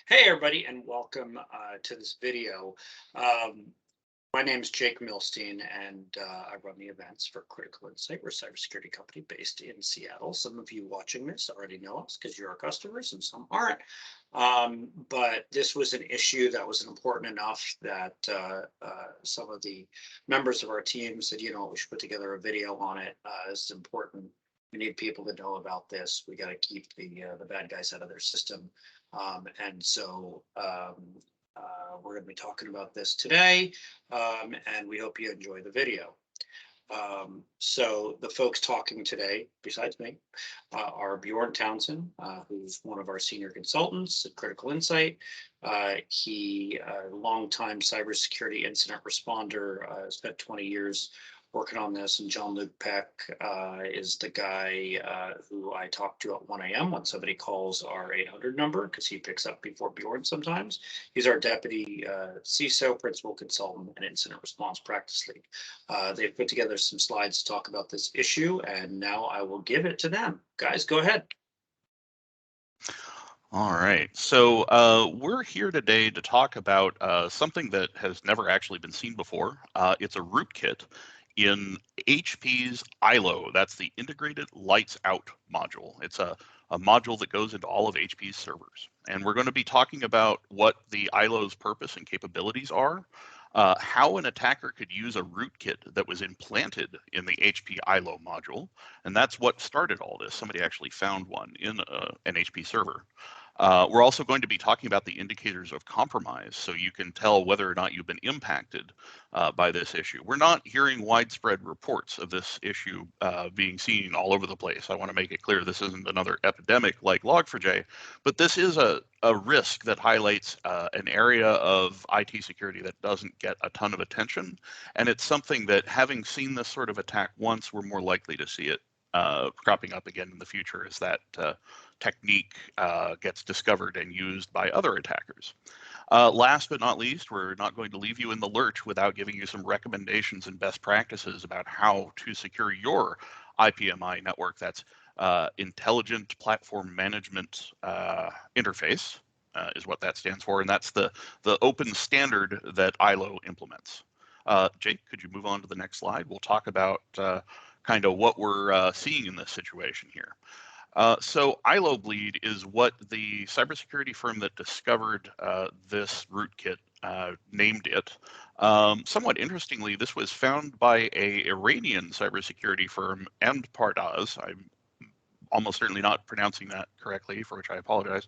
Hey everybody, and welcome to this video. Um, my name is Jake Milstein, and I run the events for Critical Insight. We're a cybersecurity company based in Seattle. Some of you watching this already know us because you're our customers, and some aren't. But this was an issue that was important enough that some of the members of our team said, we should put together a video on it. It's important. We need people to know about this. We got to keep the bad guys out of their system. We're going to be talking about this today, and we hope you enjoy the video. So the folks talking today, besides me, are Bjorn Townsend, who's one of our senior consultants at Critical Insight. He, longtime cybersecurity incident responder, spent 20 years working on this, and John-Luc Peck is the guy who I talk to at 1 a.m. when somebody calls our 800 number, because he picks up before Bjorn sometimes. He's our deputy CISO, principal consultant, and incident response practice lead. They've put together some slides to talk about this issue, and now I will give it to them. Guys, go ahead. All right, so we're here today to talk about something that has never actually been seen before. It's a rootkit in HP's iLO. That's the Integrated Lights Out module. It's a module that goes into all of HP's servers. And we're going to be talking about what the iLO's purpose and capabilities are, how an attacker could use a rootkit that was implanted in the HP iLO module. And that's what started all this. Somebody actually found one in an HP server. We're also going to be talking about the indicators of compromise, so you can tell whether or not you've been impacted by this issue. We're not hearing widespread reports of this issue being seen all over the place. I want to make it clear this isn't another epidemic like Log4j, but this is a risk that highlights an area of IT security that doesn't get a ton of attention, and it's something that, having seen this sort of attack once, we're more likely to see it cropping up again in the future as that technique gets discovered and used by other attackers. Last but not least, we're not going to leave you in the lurch without giving you some recommendations and best practices about how to secure your IPMI network. That's Intelligent Platform Management Interface is what that stands for, and that's the open standard that iLO implements. Jake, could you move on to the next slide? We'll talk about kind of what we're seeing in this situation here. So iLOBleed is what the cybersecurity firm that discovered this rootkit named it. Somewhat interestingly, this was found by an Iranian cybersecurity firm, and Pardaz. I'm almost certainly not pronouncing that correctly, for which I apologize.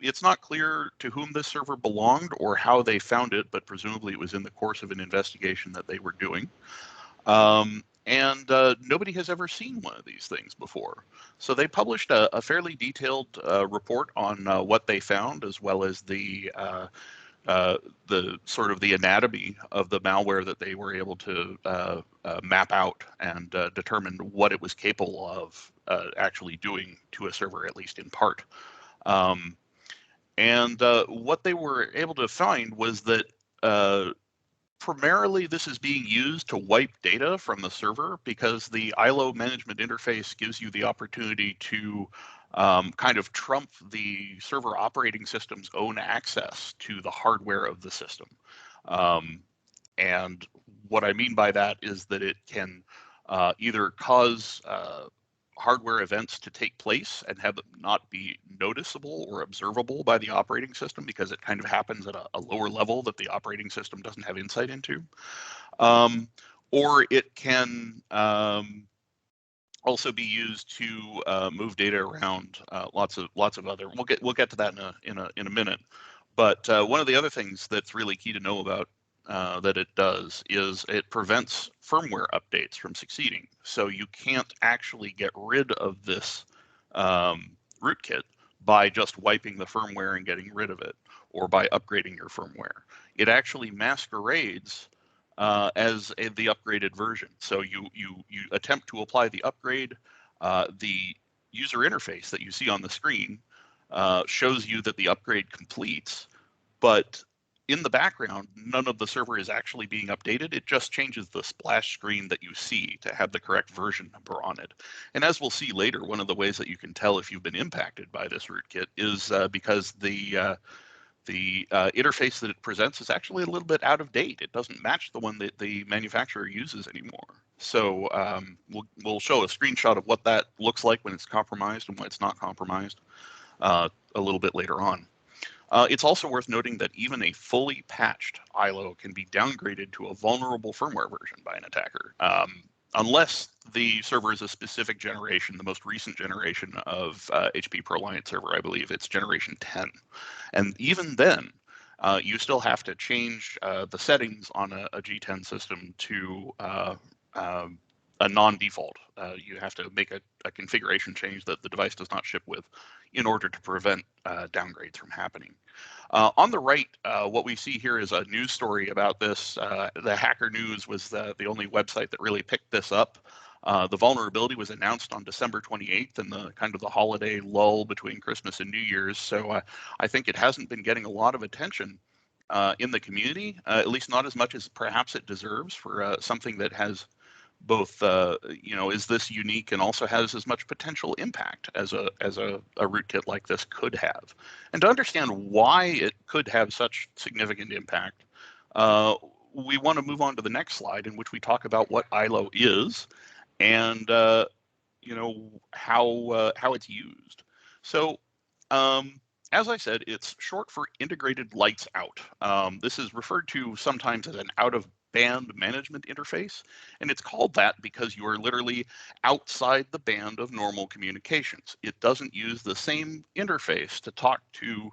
It's not clear to whom this server belonged or how they found it, but presumably it was in the course of an investigation that they were doing. Nobody has ever seen one of these things before. So they published a fairly detailed report on what they found, as well as the sort of the anatomy of the malware that they were able to map out and determine what it was capable of actually doing to a server, at least in part. What they were able to find was that primarily this is being used to wipe data from the server, because the iLO management interface gives you the opportunity to kind of trump the server operating system's own access to the hardware of the system. And what I mean by that is that it can either cause hardware events to take place and have them not be noticeable or observable by the operating system, because it kind of happens at a lower level that the operating system doesn't have insight into. Or it can also be used to move data around. Lots of other. We'll get to that in a minute. But one of the other things that's really key to know about that it does is it prevents firmware updates from succeeding. So you can't actually get rid of this rootkit by just wiping the firmware and getting rid of it, or by upgrading your firmware. It actually masquerades as the upgraded version. So you attempt to apply the upgrade. The user interface that you see on the screen shows you that the upgrade completes, but in the background, none of the server is actually being updated. It just changes the splash screen that you see to have the correct version number on it. And as we'll see later, one of the ways that you can tell if you've been impacted by this rootkit is because the interface that it presents is actually a little bit out of date. It doesn't match the one that the manufacturer uses anymore. So we'll show a screenshot of what that looks like when it's compromised and when it's not compromised a little bit later on. It's also worth noting that even a fully patched iLO can be downgraded to a vulnerable firmware version by an attacker, unless the server is a specific generation, the most recent generation of HP ProLiant server, I believe it's generation 10. And even then, you still have to change the settings on a G10 system to a non-default. You have to make a configuration change that the device does not ship with in order to prevent downgrades from happening. On the right, what we see here is a news story about this. The Hacker News was the only website that really picked this up. The vulnerability was announced on December 28th in the kind of the holiday lull between Christmas and New Year's. So I think it hasn't been getting a lot of attention in the community, at least not as much as perhaps it deserves for something that has both, is this unique and also has as much potential impact as a rootkit like this could have. And to understand why it could have such significant impact, we want to move on to the next slide in which we talk about what iLO is and how it's used. So as I said, it's short for integrated lights out. This is referred to sometimes as an out-of-band management interface, and it's called that because you are literally outside the band of normal communications. It doesn't use the same interface to talk to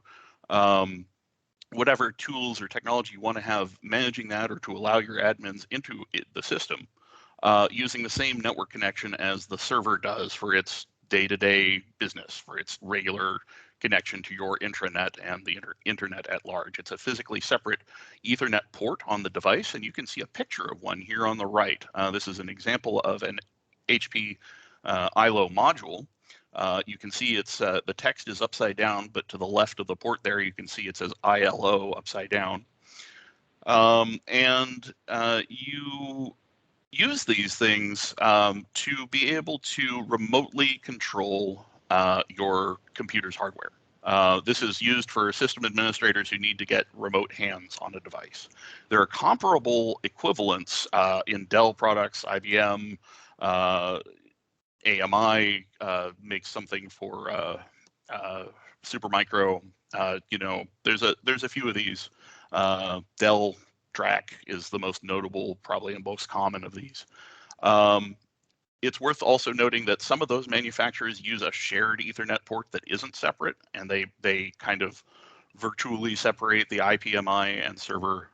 whatever tools or technology you want to have managing that, or to allow your admins into the system using the same network connection as the server does for its day-to-day business, for its regular connection to your intranet and the internet at large. It's a physically separate Ethernet port on the device, and you can see a picture of one here on the right. This is an example of an HP iLO module. You can see it's the text is upside down, but to the left of the port there, you can see it says iLO upside down. You use these things to be able to remotely control your computer's hardware. This is used for system administrators who need to get remote hands on a device. There are comparable equivalents in Dell products, IBM, AMI makes something for Supermicro. There's a few of these. Dell Track is the most notable, probably and most common of these. It's worth also noting that some of those manufacturers use a shared Ethernet port that isn't separate, and they kind of virtually separate the IPMI and server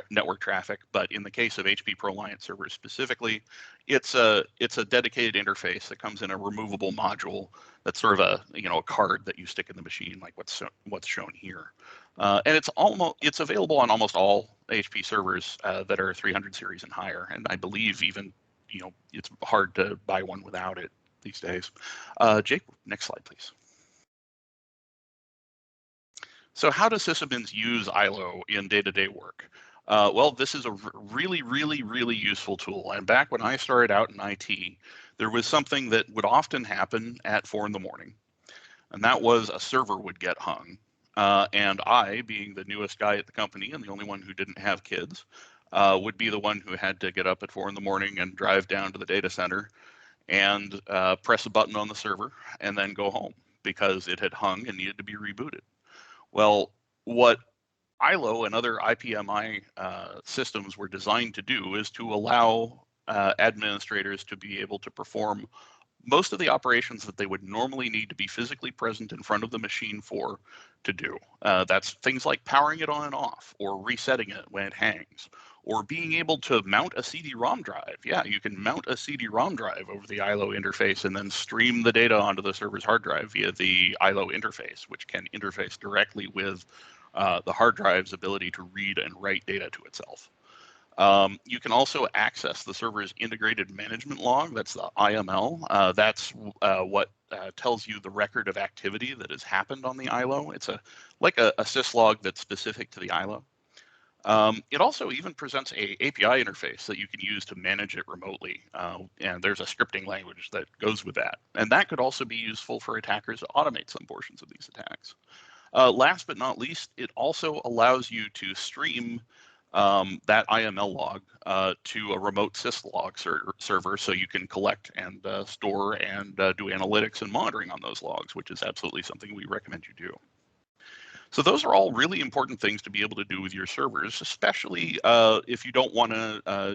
network traffic. But in the case of HP ProLiant servers specifically, it's a dedicated interface that comes in a removable module that's sort of a card that you stick in the machine, like what's shown here. And it's available on almost all HP servers that are 300 series and higher, and I believe even it's hard to buy one without it these days. Jake, next slide, please. So how do sysadmins use iLO in day-to-day work? Well, this is a really, really, really useful tool. And back when I started out in IT, there was something that would often happen at 4 in the morning, and that was a server would get hung. And I, being the newest guy at the company and the only one who didn't have kids, would be the one who had to get up at 4 in the morning and drive down to the data center and press a button on the server and then go home because it had hung and needed to be rebooted. Well, what iLO and other IPMI systems were designed to do is to allow administrators to be able to perform most of the operations that they would normally need to be physically present in front of the machine to do. That's things like powering it on and off, or resetting it when it hangs, or being able to mount a CD-ROM drive. Yeah, you can mount a CD-ROM drive over the iLO interface and then stream the data onto the server's hard drive via the iLO interface, which can interface directly with the hard drive's ability to read and write data to itself. You can also access the server's integrated management log. That's the IML. That's what tells you the record of activity that has happened on the iLO. It's like a syslog that's specific to the iLO. It also even presents a API interface that you can use to manage it remotely. And there's a scripting language that goes with that. And that could also be useful for attackers to automate some portions of these attacks. Last but not least, it also allows you to stream that IML log to a remote syslog server, so you can collect and store and do analytics and monitoring on those logs, which is absolutely something we recommend you do. So those are all really important things to be able to do with your servers, especially if you don't want to,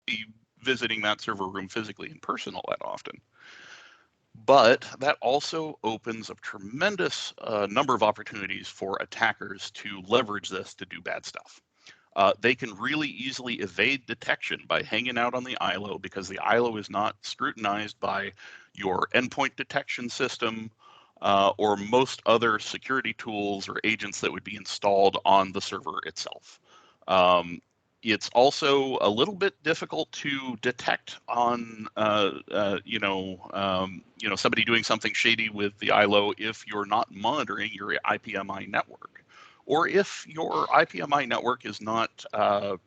be visiting that server room physically in person all that often. But that also opens a tremendous number of opportunities for attackers to leverage this to do bad stuff. They can really easily evade detection by hanging out on the iLO, because the iLO is not scrutinized by your endpoint detection system or most other security tools or agents that would be installed on the server itself. It's also a little bit difficult to detect on, somebody doing something shady with the iLO if you're not monitoring your IPMI network, or if your IPMI network is not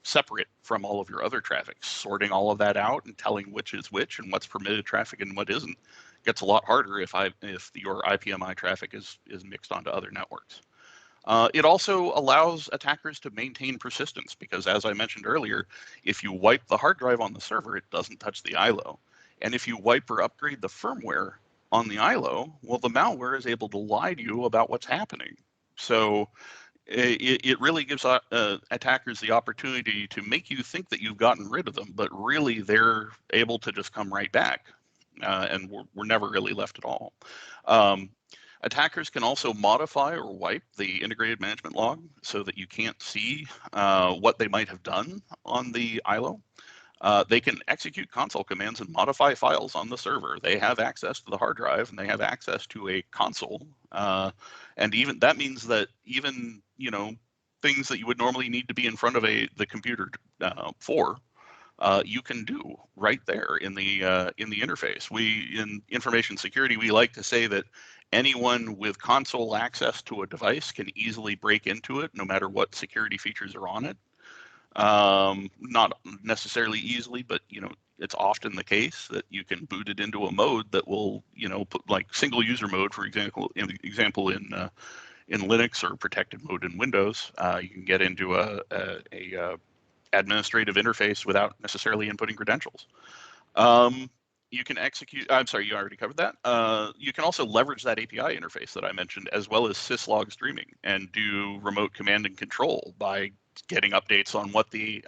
separate from all of your other traffic. Sorting all of that out and telling which is which and what's permitted traffic and what isn't gets a lot harder if your IPMI traffic is mixed onto other networks. It also allows attackers to maintain persistence, because as I mentioned earlier, if you wipe the hard drive on the server, it doesn't touch the iLO. And if you wipe or upgrade the firmware on the iLO, well, the malware is able to lie to you about what's happening. So it really gives attackers the opportunity to make you think that you've gotten rid of them, but really they're able to just come right back, and we're never really left at all. Attackers can also modify or wipe the integrated management log so that you can't see what they might have done on the iLO. They can execute console commands and modify files on the server. They have access to the hard drive, and they have access to a console. And even that means that even things that you would normally need to be in front of the computer for, you can do right there in the interface. In information security, we like to say that anyone with console access to a device can easily break into it, no matter what security features are on it. Not necessarily easly, but it's often the case that you can boot it into a mode that will put, like, single user mode, for example, in Linux, or protected mode in Windows. You can get into a administrative interface without necessarily inputting credentials. You can execute, I'm sorry, you already covered that. You can also leverage that API interface that I mentioned, as well as syslog streaming, and do remote command and control by getting updates on what the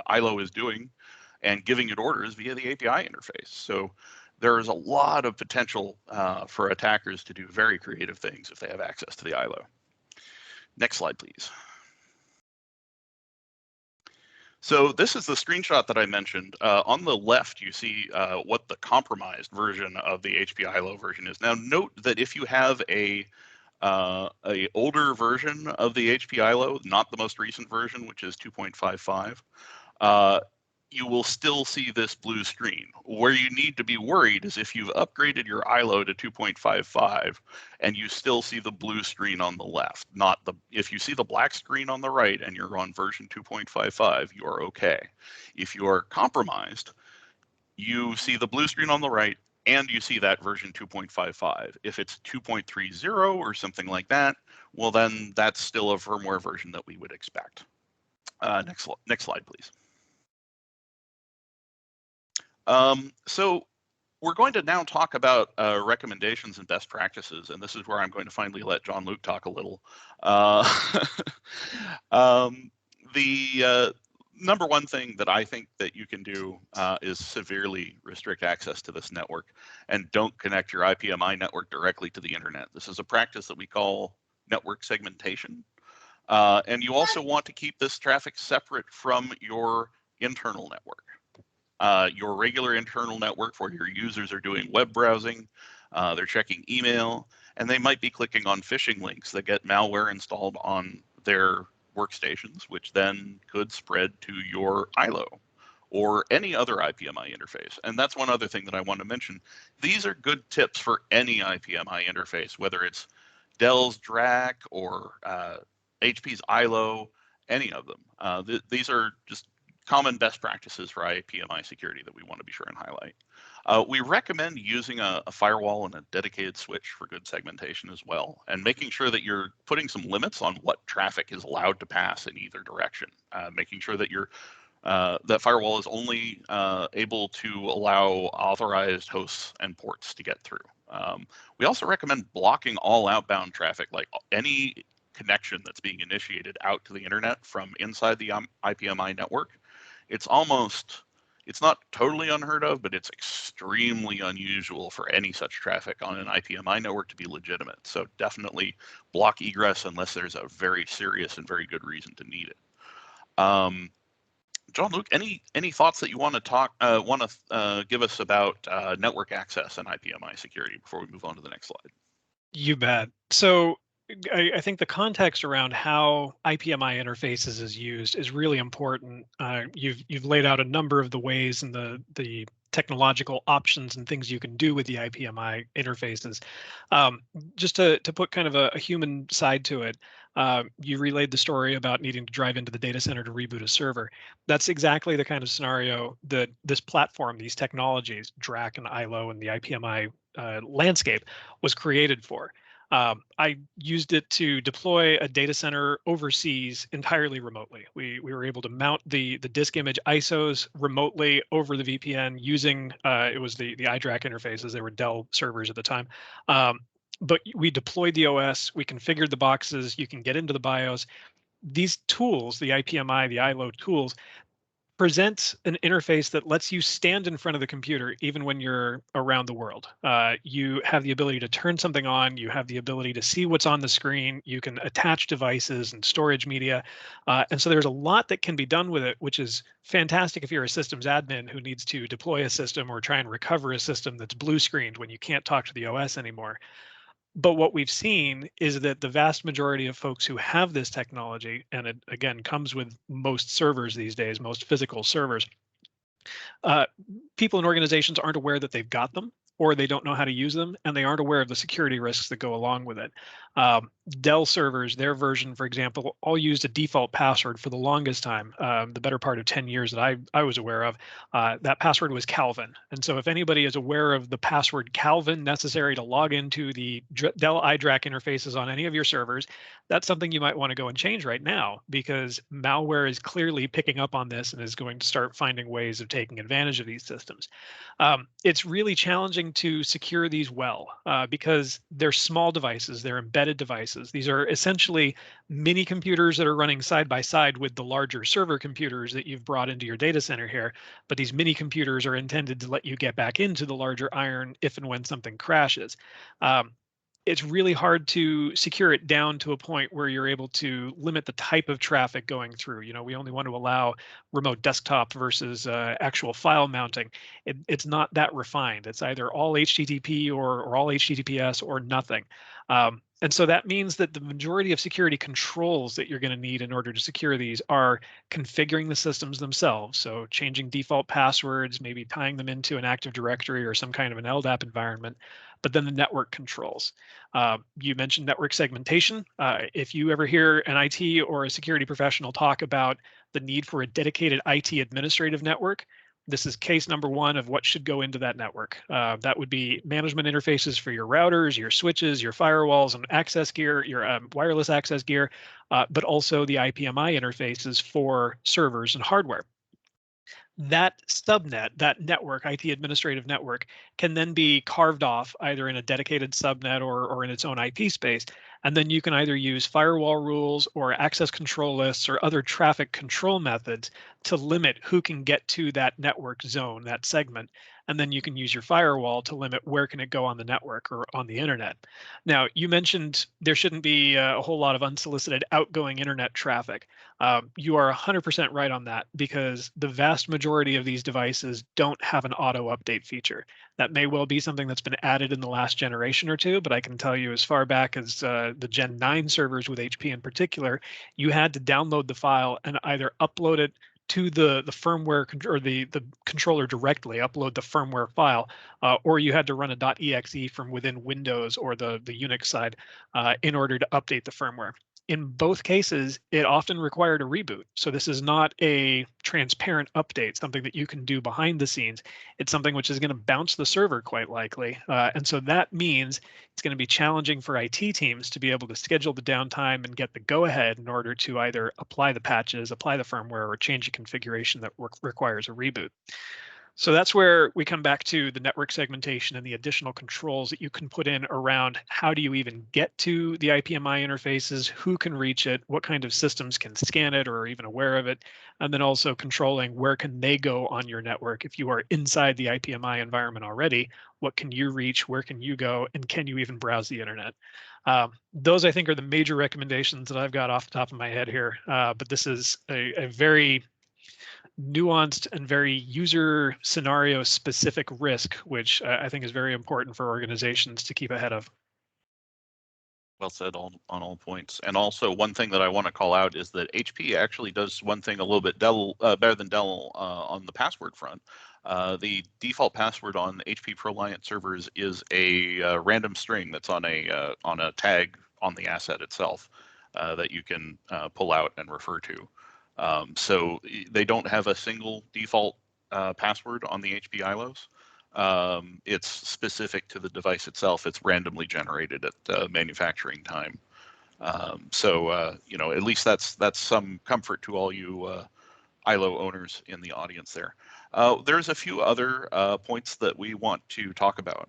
iLO is doing and giving it orders via the API interface. So there is a lot of potential for attackers to do very creative things if they have access to the iLO. Next slide, please. So this is the screenshot that I mentioned. On the left, you see what the compromised version of the HP iLO version is. Now, note that if you have a older version of the HP iLO, not the most recent version, which is 2.55, you will still see this blue screen. Where you need to be worried is if you've upgraded your iLO to 2.55 and you still see the blue screen on the left. If you see the black screen on the right and you're on version 2.55, you are okay. If you are compromised, you see the blue screen on the right and you see that version 2.55. If it's 2.30 or something like that, well, then that's still a firmware version that we would expect. Next slide, please. So we're going to now talk about recommendations and best practices, and this is where I'm going to finally let Jean-Luc talk a little. The number one thing that I think that you can do is severely restrict access to this network, and don't connect your IPMI network directly to the internet. This is a practice that we call network segmentation. And you also want to keep this traffic separate from your internal network. Your regular internal network, where your users are doing web browsing, they're checking email, and they might be clicking on phishing links that get malware installed on their workstations, which then could spread to your iLO or any other IPMI interface. And that's one other thing that I want to mention. These are good tips for any IPMI interface, whether it's Dell's DRAC or HP's iLO, any of them. These are just common best practices for IPMI security that we want to be sure and highlight. We recommend using a firewall and a dedicated switch for good segmentation as well, and making sure that you're putting some limits on what traffic is allowed to pass in either direction, making sure that that firewall is only able to allow authorized hosts and ports to get through. We also recommend blocking all outbound traffic, like any connection that's being initiated out to the internet from inside the IPMI network. It's not totally unheard of, but it's extremely unusual for any such traffic on an IPMI network to be legitimate. So definitely block egress unless there's a very serious and very good reason to need it. John Luke, any thoughts that you want to give us about network access and IPMI security before we move on to the next slide? You bet. So I think the context around how IPMI interfaces is used is really important. You've laid out a number of the ways and the technological options and things you can do with the IPMI interfaces. Just to put kind of a human side to it, you relayed the story about needing to drive into the data center to reboot a server. That's exactly the kind of scenario that this platform, these technologies, DRAC and iLO and the IPMI landscape was created for. I used it to deploy a data center overseas entirely remotely. We were able to mount the disk image ISOs remotely over the VPN using it was the iDRAC interfaces. They were Dell servers at the time. But we deployed the OS, we configured the boxes, you can get into the BIOS. These tools, the IPMI, the iLO tools, present an interface that lets you stand in front of the computer even when you're around the world. You have the ability to turn something on, you have the ability to see what's on the screen, you can attach devices and storage media. And so there's a lot that can be done with it, which is fantastic if you're a systems admin who needs to deploy a system or try and recover a system that's blue screened when you can't talk to the OS anymore. But what we've seen is that the vast majority of folks who have this technology, and it again comes with most servers these days, most physical servers, people and organizations aren't aware that they've got them, or they don't know how to use them, and they aren't aware of the security risks that go along with it. Dell servers, their version, for example, all used a default password for the longest time, the better part of 10 years that I was aware of. That password was Calvin. And so if anybody is aware of the password Calvin necessary to log into the Dell iDRAC interfaces on any of your servers, that's something you might want to go and change right now, because malware is clearly picking up on this and is going to start finding ways of taking advantage of these systems. It's really challenging to secure these well because they're small devices, they're embedded devices. These are essentially mini computers that are running side by side with the larger server computers that you've brought into your data center here. But these mini computers are intended to let you get back into the larger iron if and when something crashes. It's really hard to secure it down to a point where you're able to limit the type of traffic going through. You know, we only want to allow remote desktop versus actual file mounting. It's not that refined. It's either all HTTP or all HTTPS or nothing. And so that means that the majority of security controls that you're going to need in order to secure these are configuring the systems themselves. So changing default passwords, maybe tying them into an Active Directory or some kind of an LDAP environment, but then the network controls. You mentioned network segmentation. If you ever hear an IT or a security professional talk about the need for a dedicated IT administrative network, this is case number one of what should go into that network. That would be management interfaces for your routers, your switches, your firewalls and access gear, your wireless access gear, but also the IPMI interfaces for servers and hardware. That subnet, that network, IT administrative network, can then be carved off either in a dedicated subnet or in its own IP space. And then you can either use firewall rules or access control lists or other traffic control methods to limit who can get to that network zone, that segment. And then you can use your firewall to limit where can it go on the network or on the internet. Now, you mentioned there shouldn't be a whole lot of unsolicited outgoing internet traffic. You are 100% right on that, because the vast majority of these devices don't have an auto update feature. That may well be something that's been added in the last generation or two, but I can tell you as far back as the Gen 9 servers with HP in particular, you had to download the file and either upload it to the firmware or the controller directly, upload the firmware file, or you had to run a .exe from within Windows or the Unix side in order to update the firmware. In both cases, it often required a reboot. So this is not a transparent update, something that you can do behind the scenes. It's something which is going to bounce the server quite likely. And so that means it's going to be challenging for IT teams to be able to schedule the downtime and get the go ahead in order to either apply the patches, apply the firmware, or change a configuration that requires a reboot. So that's where we come back to the network segmentation and the additional controls that you can put in around how do you even get to the IPMI interfaces, who can reach it, what kind of systems can scan it or are even aware of it, and then also controlling where can they go on your network. If you are inside the IPMI environment already, what can you reach, where can you go, and can you even browse the internet? Those, I think, are the major recommendations that I've got off the top of my head here. But this is a very nuanced and very user scenario specific risk, which I think is very important for organizations to keep ahead of. Well said on all points. And also, one thing that I want to call out is that HP actually does one thing a little bit better than Dell on the password front. The default password on HP ProLiant servers is a random string that's on a tag on the asset itself that you can pull out and refer to. So they don't have a single default password on the HP iLOs. It's specific to the device itself. It's randomly generated at manufacturing time. So at least that's some comfort to all you iLO owners in the audience there. There's a few other points that we want to talk about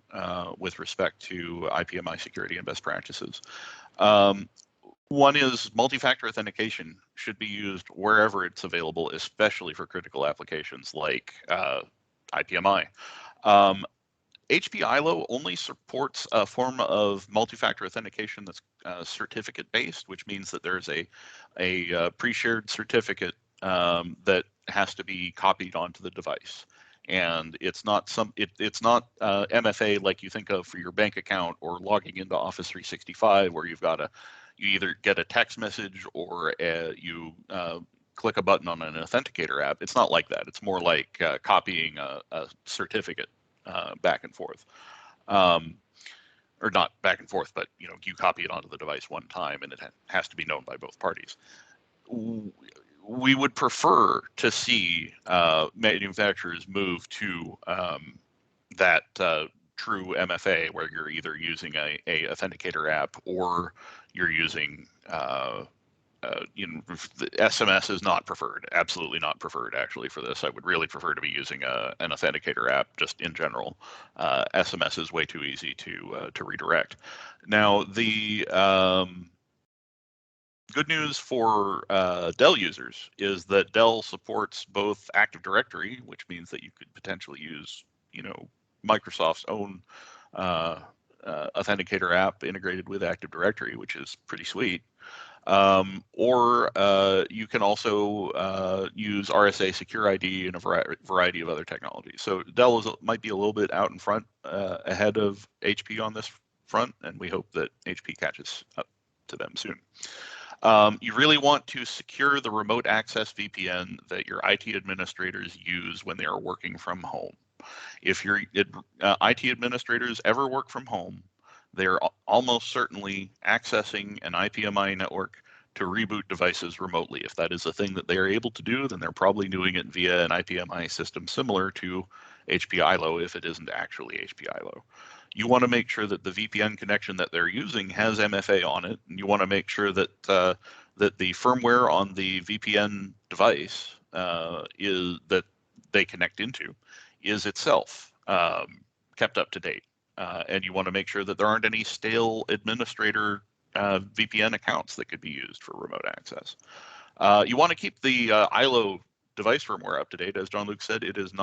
with respect to IPMI security and best practices. One is multi-factor authentication should be used wherever it's available, especially for critical applications like IPMI. HP iLO only supports a form of multi-factor authentication that's certificate-based, which means that there's a pre-shared certificate that has to be copied onto the device. And it's not MFA like you think of for your bank account or logging into Office 365, where you either get a text message or you click a button on an authenticator app. It's not like that. It's more like copying a certificate back and forth, or not back and forth, but you copy it onto the device one time, and it has to be known by both parties. We would prefer to see manufacturers move to that true MFA, where you're either using a authenticator app or you're using SMS is not preferred, absolutely not preferred actually for this. I would really prefer to be using an authenticator app just in general. SMS is way too easy to redirect. Now, the good news for Dell users is that Dell supports both Active Directory, which means that you could potentially use Microsoft's own authenticator app integrated with Active Directory, which is pretty sweet. Or you can also use RSA Secure ID and a variety of other technologies. So Dell might be a little bit out in front ahead of HP on this front, and we hope that HP catches up to them soon. You really want to secure the remote access VPN that your IT administrators use when they are working from home. If your IT administrators ever work from home, they're almost certainly accessing an IPMI network to reboot devices remotely. If that is a thing that they are able to do, then they're probably doing it via an IPMI system similar to HP iLO, if it isn't actually HP iLO. You want to make sure that the VPN connection that they're using has MFA on it, and you want to make sure that that the firmware on the VPN device is that they connect into is itself kept up to date. And you want to make sure that there aren't any stale administrator VPN accounts that could be used for remote access. You want to keep the iLO device firmware up to date. As Jean-Luc said, it doesn't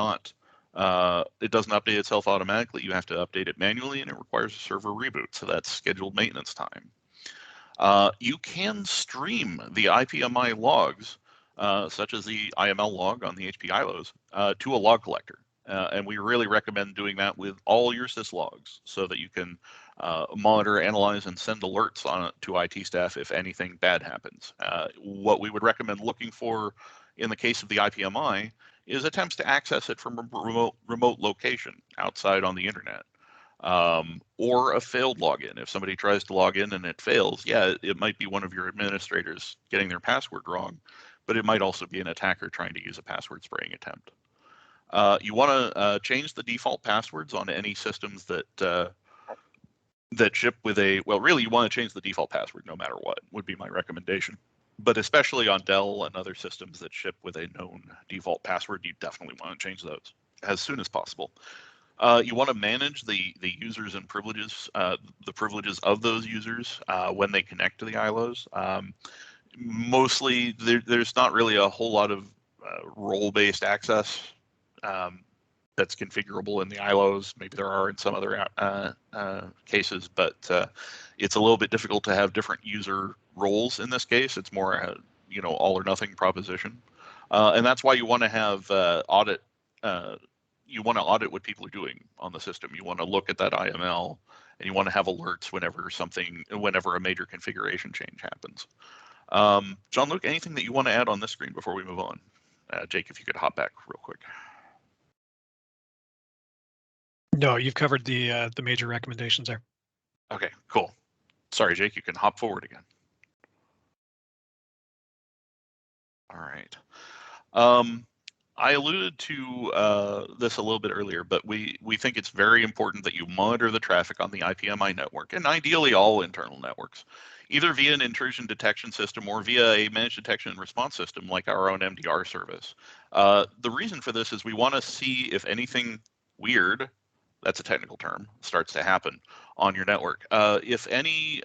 update itself automatically. You have to update it manually, and it requires a server reboot. So that's scheduled maintenance time. You can stream the IPMI logs, such as the IML log on the HP iLOs, to a log collector. And we really recommend doing that with all your syslogs so that you can monitor, analyze, and send alerts on to IT staff if anything bad happens. What we would recommend looking for in the case of the IPMI is attempts to access it from a remote location outside on the internet. Or a failed login. If somebody tries to log in and it fails, yeah, it might be one of your administrators getting their password wrong, but it might also be an attacker trying to use a password spraying attempt. You want to change the default passwords on any systems that ship with a, well, really you want to change the default password no matter what, would be my recommendation. But especially on Dell and other systems that ship with a known default password, you definitely want to change those as soon as possible. You want to manage the users and privileges, the privileges of those users when they connect to the iLOs. Mostly, there's not really a whole lot of role-based access that's configurable in the iLOs. Maybe there are in some other cases, but it's a little bit difficult to have different user roles in this case. It's more a all or nothing proposition, and that's why you want to have audit. You want to audit what people are doing on the system. You want to look at that IML, and you want to have alerts whenever a major configuration change happens. Jean-Luc, anything that you want to add on this screen before we move on? Jake, if you could hop back real quick. No, you've covered the major recommendations there. Okay, cool. Sorry, Jake, you can hop forward again. All right. I alluded to this a little bit earlier, but we think it's very important that you monitor the traffic on the IPMI network, and ideally all internal networks, either via an intrusion detection system or via a managed detection and response system like our own MDR service. The reason for this is we want to see if anything weird, that's a technical term, starts to happen on your network. If any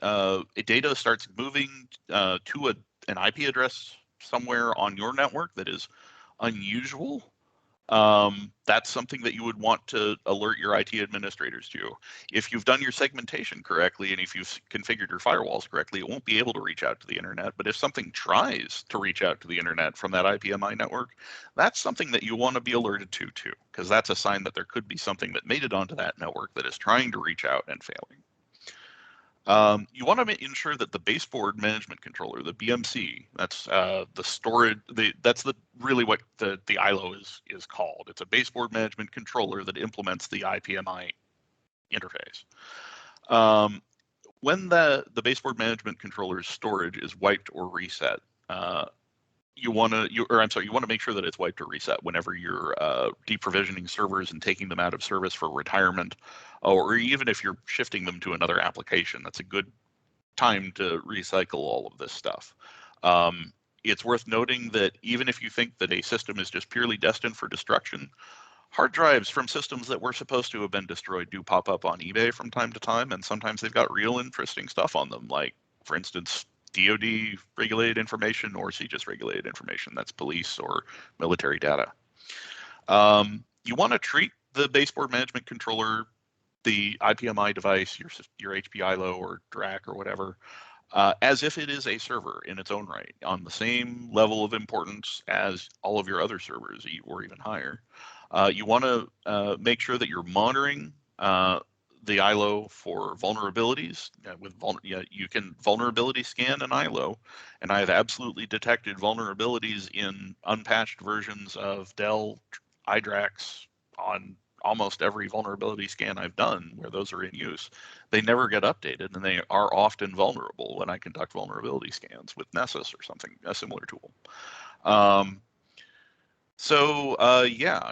data starts moving to an IP address somewhere on your network that is unusual, that's something that you would want to alert your IT administrators to. If you've done your segmentation correctly and if you've configured your firewalls correctly, it won't be able to reach out to the internet. But if something tries to reach out to the internet from that IPMI network, that's something that you want to be alerted to too, because that's a sign that there could be something that made it onto that network that is trying to reach out and failing. You want to ensure that the baseboard management controller, the BMC, that's the storage. That's really what the iLO is called. It's a baseboard management controller that implements the IPMI interface. When the baseboard management controller's storage is wiped or reset, you want to make sure that it's wiped or reset whenever you're deprovisioning servers and taking them out of service for retirement, or even if you're shifting them to another application. That's a good time to recycle all of this stuff. It's worth noting that even if you think that a system is just purely destined for destruction, hard drives from systems that were supposed to have been destroyed do pop up on eBay from time to time, and sometimes they've got real interesting stuff on them, like, for instance, DoD regulated information or CJIS regulated information. That's police or military data. You want to treat the baseboard management controller, the IPMI device, your HP iLO or DRAC or whatever, as if it is a server in its own right, on the same level of importance as all of your other servers, or even higher. You want to make sure that you're monitoring the iLO for vulnerabilities. You can vulnerability scan an iLO, and I have absolutely detected vulnerabilities in unpatched versions of Dell iDRACs on almost every vulnerability scan I've done where those are in use. They never get updated, and they are often vulnerable when I conduct vulnerability scans with Nessus or something, a similar tool.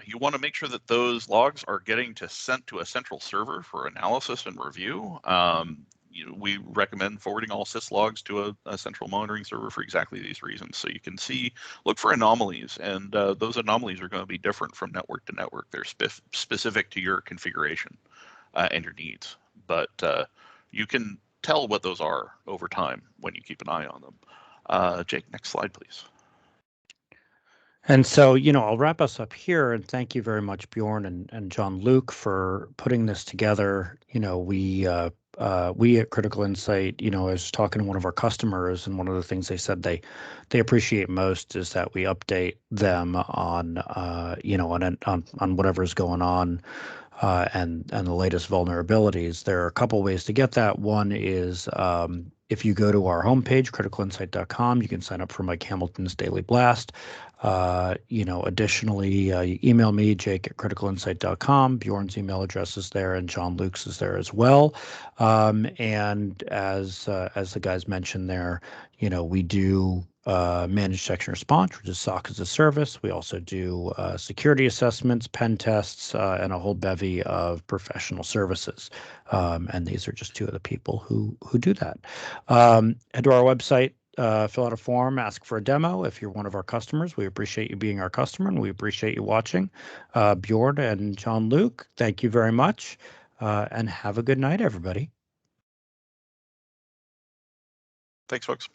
You want to make sure that those logs are getting sent to a central server for analysis and review. We recommend forwarding all syslogs to a central monitoring server for exactly these reasons. So you can look for anomalies, and those anomalies are going to be different from network to network. They're specific to your configuration and your needs, but you can tell what those are over time when you keep an eye on them. Jake, next slide, please. And so, I'll wrap us up here, and thank you very much, Bjorn and Jean-Luc, for putting this together. We we at Critical Insight, I was talking to one of our customers, and one of the things they said they appreciate most is that we update them on on whatever's going on, and the latest vulnerabilities. There are a couple ways to get that. One is if you go to our homepage, criticalinsight.com, you can sign up for Mike Hamilton's Daily Blast. Additionally, you email me, jake@criticalinsight.com. Bjorn's email address is there, and John Luke's is there as well. And as the guys mentioned there, we do managed detection response, which is SOC as a service. We also do security assessments, pen tests, and a whole bevy of professional services. And these are just two of the people who do that. Head to our website, fill out a form, ask for a demo. If you're one of our customers, we appreciate you being our customer, and we appreciate you watching. Bjorn and John Luke, thank you very much, and have a good night, everybody. Thanks, folks.